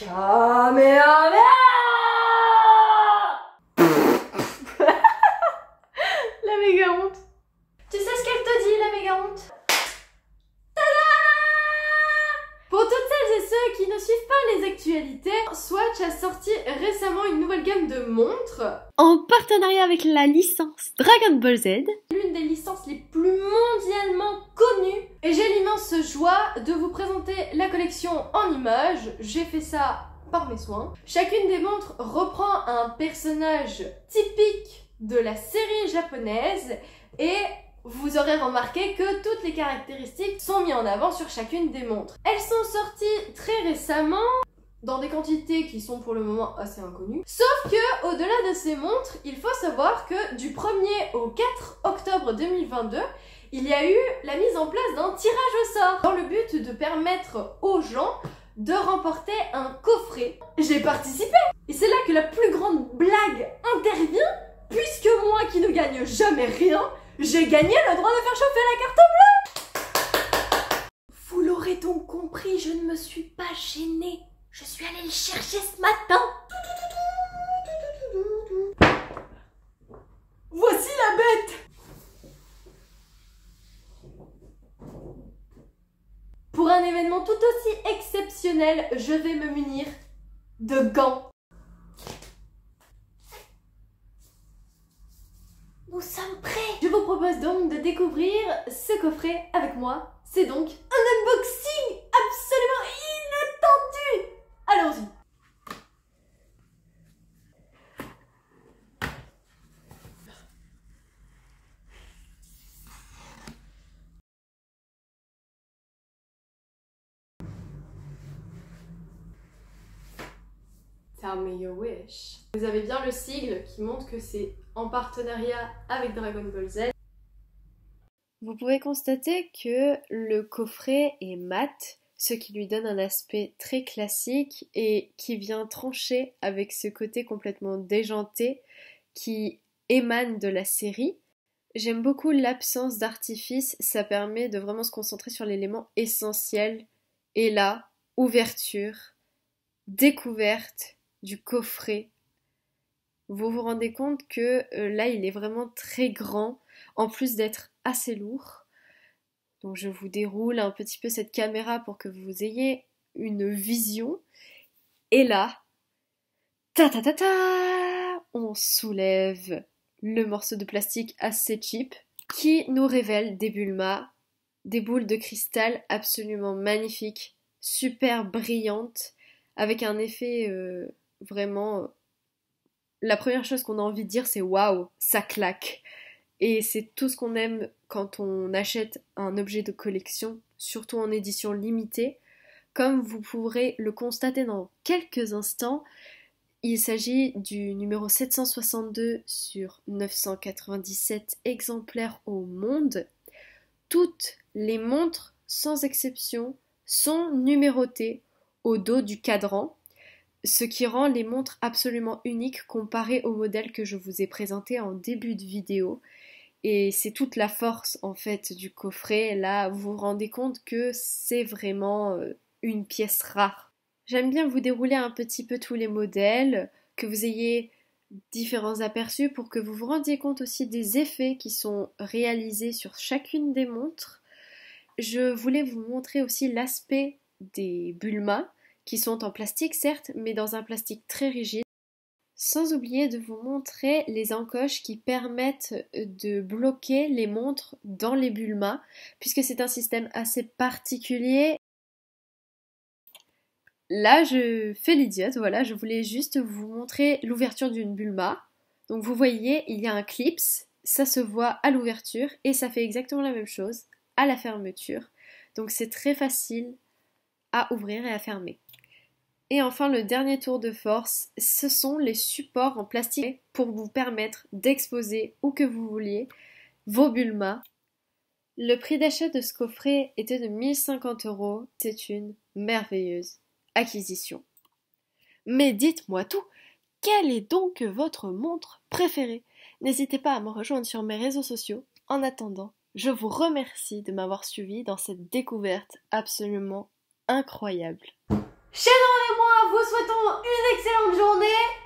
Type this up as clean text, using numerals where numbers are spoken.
Kamehameha. La méga honte. Tu sais ce qu'elle te dit, la méga honte? Pour toutes celles et ceux qui ne suivent pas les actualités, Swatch a sorti récemment une nouvelle gamme de montres en partenariat avec la licence Dragon Ball Z, l'une des licences les plus mondialement connues. Et j'ai l'immense joie de vous présenter la collection en images. J'ai fait ça par mes soins. Chacune des montres reprend un personnage typique de la série japonaise et vous aurez remarqué que toutes les caractéristiques sont mises en avant sur chacune des montres. Elles sont sorties très récemment, dans des quantités qui sont pour le moment assez inconnues. Sauf que, au-delà de ces montres, il faut savoir que du 1er au 4 octobre 2022, il y a eu la mise en place d'un tirage au sort, dans le but de permettre aux gens de remporter un coffret. J'ai participé! Et c'est là que la plus grande blague intervient, puisque moi qui ne gagne jamais rien, j'ai gagné le droit de faire chauffer la carte bleue! Vous l'aurez donc compris, je ne me suis pas gênée. Je suis allée le chercher ce matin. Voici la bête! Pour un événement tout aussi exceptionnel, je vais me munir de gants. Nous sommes prêts! Je vous propose donc de découvrir ce coffret avec moi. C'est donc un unboxing absolument inattendu! Allons-y! Tell me your wish. Vous avez bien le sigle qui montre que c'est en partenariat avec Dragon Ball Z. vous pouvez constater que le coffret est mat, ce qui lui donne un aspect très classique et qui vient trancher avec ce côté complètement déjanté qui émane de la série. J'aime beaucoup l'absence d'artifice, ça permet de vraiment se concentrer sur l'élément essentiel. Et là, ouverture, découverte du coffret. Vous vous rendez compte que là, il est vraiment très grand, en plus d'être assez lourd. Donc je vous déroule un petit peu cette caméra pour que vous ayez une vision. Et là, ta ta ta ta, on soulève le morceau de plastique assez cheap qui nous révèle des Bulma, des boules de cristal absolument magnifiques, super brillantes, avec un effet vraiment... La première chose qu'on a envie de dire, c'est waouh, ça claque. Et c'est tout ce qu'on aime quand on achète un objet de collection, surtout en édition limitée. Comme vous pourrez le constater dans quelques instants, il s'agit du numéro 762 sur 997 exemplaires au monde. Toutes les montres, sans exception, sont numérotées au dos du cadran, ce qui rend les montres absolument uniques comparées au modèle que je vous ai présenté en début de vidéo. Et c'est toute la force en fait du coffret. Là, vous vous rendez compte que c'est vraiment une pièce rare. J'aime bien vous dérouler un petit peu tous les modèles, que vous ayez différents aperçus pour que vous vous rendiez compte aussi des effets qui sont réalisés sur chacune des montres. Je voulais vous montrer aussi l'aspect des Bulma, qui sont en plastique certes, mais dans un plastique très rigide. Sans oublier de vous montrer les encoches qui permettent de bloquer les montres dans les Bulma, puisque c'est un système assez particulier. Là, je fais l'idiote, voilà, je voulais juste vous montrer l'ouverture d'une Bulma. Donc vous voyez, il y a un clips, ça se voit à l'ouverture, et ça fait exactement la même chose à la fermeture. Donc c'est très facile à ouvrir et à fermer. Et enfin, le dernier tour de force, ce sont les supports en plastique pour vous permettre d'exposer où que vous vouliez vos Bulma. Le prix d'achat de ce coffret était de 1050 €. C'est une merveilleuse acquisition. Mais dites-moi tout, quelle est donc votre montre préférée? N'hésitez pas à me rejoindre sur mes réseaux sociaux. En attendant, je vous remercie de m'avoir suivi dans cette découverte absolument incroyable. Chaînon et moi, vous souhaitons une excellente journée